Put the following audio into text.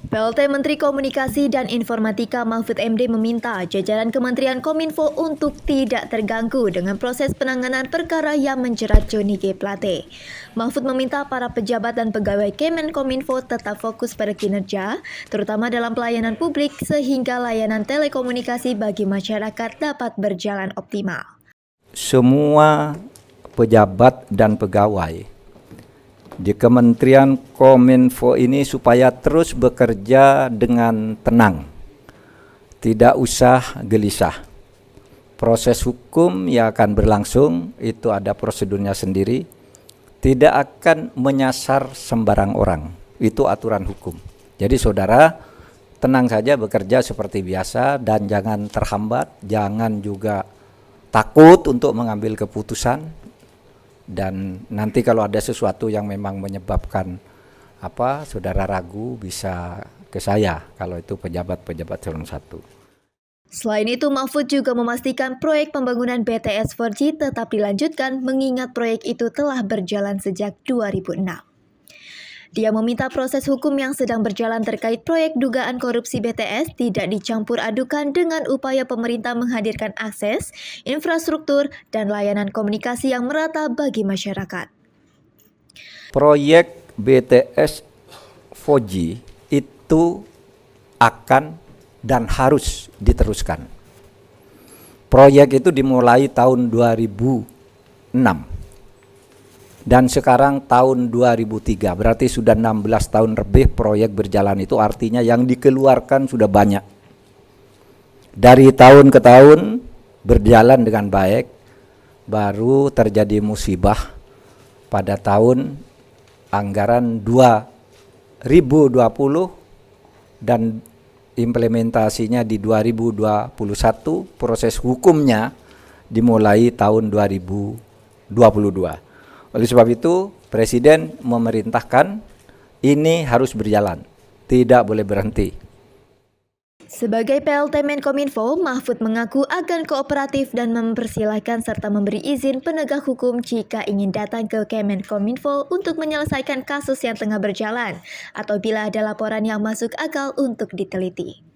PLT Menteri Komunikasi dan Informatika Mahfud MD meminta jajaran Kementerian Kominfo untuk tidak terganggu dengan proses penanganan perkara yang menjerat Johnny G. Plate. Mahfud meminta para pejabat dan pegawai Kemenkominfo tetap fokus pada kinerja, terutama dalam pelayanan publik sehingga layanan telekomunikasi bagi masyarakat dapat berjalan optimal. Semua pejabat dan pegawai di Kementerian Kominfo ini supaya terus bekerja dengan tenang, tidak usah gelisah. Proses hukum yang akan berlangsung itu ada prosedurnya sendiri, tidak akan menyasar sembarang orang, itu aturan hukum. Jadi saudara tenang saja bekerja seperti biasa dan jangan terhambat, jangan juga takut untuk mengambil keputusan. Dan nanti kalau ada sesuatu yang memang menyebabkan saudara ragu bisa ke saya kalau itu pejabat-pejabat eselon 1. Selain itu, Mahfud juga memastikan proyek pembangunan BTS 4G tetap dilanjutkan mengingat proyek itu telah berjalan sejak 2006. Dia meminta proses hukum yang sedang berjalan terkait proyek dugaan korupsi BTS tidak dicampur adukan dengan upaya pemerintah menghadirkan akses, infrastruktur, dan layanan komunikasi yang merata bagi masyarakat. Proyek BTS 4G itu akan dan harus diteruskan. Proyek itu dimulai tahun 2006. Dan sekarang tahun 2003, berarti sudah 16 tahun lebih proyek berjalan itu artinya yang dikeluarkan sudah banyak. Dari tahun ke tahun berjalan dengan baik, baru terjadi musibah pada tahun anggaran 2020 dan implementasinya di 2021, proses hukumnya dimulai tahun 2022. Oleh sebab itu, Presiden memerintahkan ini harus berjalan, tidak boleh berhenti. Sebagai PLT Menkominfo, Mahfud mengaku akan kooperatif dan mempersilahkan serta memberi izin penegak hukum jika ingin datang ke Kemenkominfo untuk menyelesaikan kasus yang tengah berjalan atau bila ada laporan yang masuk akal untuk diteliti.